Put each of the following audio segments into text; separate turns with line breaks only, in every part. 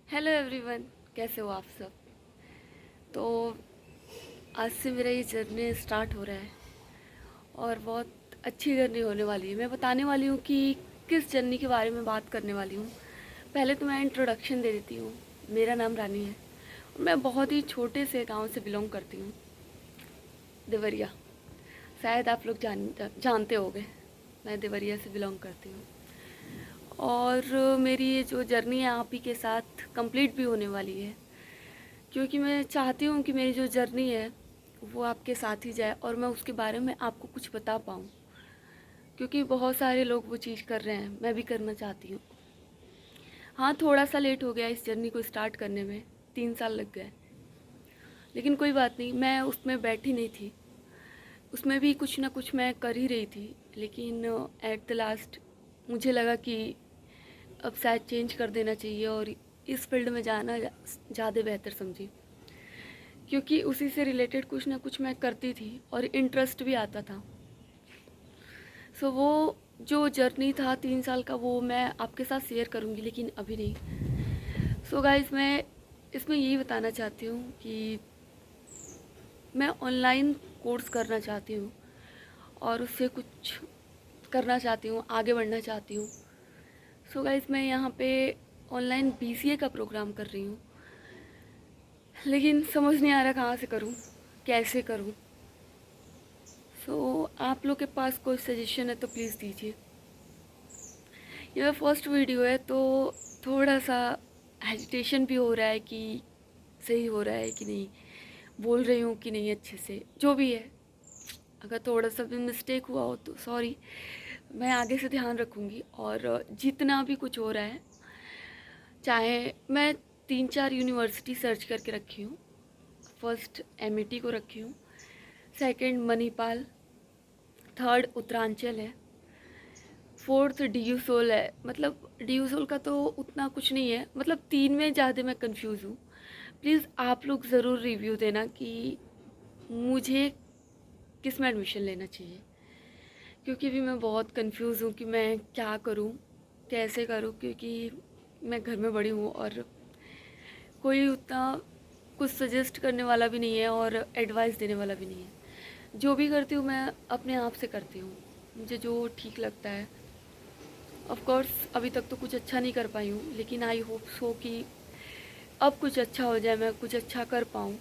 Hello everyone, कैसे हो आप सब। तो आज से मेरा ये जर्नी स्टार्ट हो रहा है और बहुत अच्छी जर्नी होने वाली है। मैं बताने वाली हूँ कि किस जर्नी के बारे में बात करने वाली हूँ। पहले तो मैं इंट्रोडक्शन दे देती हूँ। मेरा नाम रानी है और मैं बहुत ही छोटे से गांव से बिलोंग करती हूँ, देवरिया। शायद आप लोग जानते होंगे, मैं देवरिया से बिलोंग करती हूँ। और मेरी ये जो जर्नी है आप ही के साथ कंप्लीट भी होने वाली है, क्योंकि मैं चाहती हूँ कि मेरी जो जर्नी है वो आपके साथ ही जाए और मैं उसके बारे में आपको कुछ बता पाऊँ, क्योंकि बहुत सारे लोग वो चीज़ कर रहे हैं, मैं भी करना चाहती हूँ। हाँ, थोड़ा सा लेट हो गया इस जर्नी को स्टार्ट करने में, 3 साल लग गए, लेकिन कोई बात नहीं। मैं उसमें बैठी नहीं थी, उसमें भी कुछ ना कुछ मैं कर ही रही थी। लेकिन एट द लास्ट मुझे लगा कि अब शायद चेंज कर देना चाहिए और इस फील्ड में जाना ज़्यादा बेहतर समझी, क्योंकि उसी से रिलेटेड कुछ ना कुछ मैं करती थी और इंटरेस्ट भी आता था। सो वो जो जर्नी था 3 साल का, वो मैं आपके साथ शेयर करूँगी, लेकिन अभी नहीं। सो गाइस, मैं इसमें यही बताना चाहती हूँ कि मैं ऑनलाइन कोर्स करना चाहती हूँ और उससे कुछ करना चाहती हूँ, आगे बढ़ना चाहती हूँ। सो गाइस, मैं यहाँ पे ऑनलाइन BCA का प्रोग्राम कर रही हूँ, लेकिन समझ नहीं आ रहा कहाँ से करूँ, कैसे करूँ। सो आप लोग के पास कोई सजेशन है तो प्लीज़ दीजिए। ये मेरा फर्स्ट वीडियो है तो थोड़ा सा हेजिटेशन भी हो रहा है कि सही हो रहा है कि नहीं, बोल रही हूँ कि नहीं अच्छे से। जो भी है, अगर थोड़ा सा भी मिस्टेक हुआ हो तो सॉरी, मैं आगे से ध्यान रखूँगी। और जितना भी कुछ हो रहा है, चाहे मैं 3-4 यूनिवर्सिटी सर्च करके रखी हूँ। फर्स्ट MET को रखी हूँ, सेकंड मणिपाल, थर्ड उत्तरांचल है, फोर्थ DU सोल है। मतलब DU सोल का तो उतना कुछ नहीं है, मतलब 3 में ज़्यादा मैं कंफ्यूज हूँ। प्लीज़ आप लोग ज़रूर रिव्यू देना कि मुझे किस में एडमिशन लेना चाहिए, क्योंकि अभी मैं बहुत कंफ्यूज हूँ कि मैं क्या करूँ, कैसे करूँ, क्योंकि मैं घर में बड़ी हूँ और कोई उतना कुछ सजेस्ट करने वाला भी नहीं है और एडवाइस देने वाला भी नहीं है। जो भी करती हूँ मैं अपने आप से करती हूँ, मुझे जो ठीक लगता है। ऑफ कोर्स अभी तक तो कुछ अच्छा नहीं कर पाई हूँ, लेकिन आई होप सो कि अब कुछ अच्छा हो जाए, मैं कुछ अच्छा कर पाऊँ।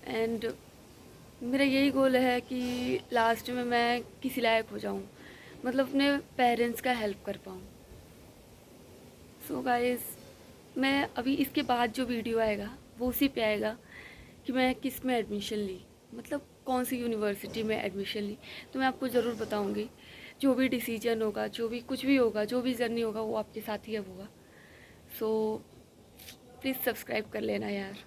एंड मेरा यही गोल है कि लास्ट में मैं किसी लायक हो जाऊँ, मतलब अपने पेरेंट्स का हेल्प कर पाऊँ। सो गाइस, मैं अभी इसके बाद जो वीडियो आएगा वो उसी पे आएगा कि मैं किस में एडमिशन ली, मतलब कौन सी यूनिवर्सिटी में एडमिशन ली। तो मैं आपको ज़रूर बताऊंगी। जो भी डिसीजन होगा, जो भी कुछ भी होगा, जो भी जर्नी होगा, वो आपके साथ ही अब होगा। सो प्लीज़ सब्सक्राइब कर लेना यार।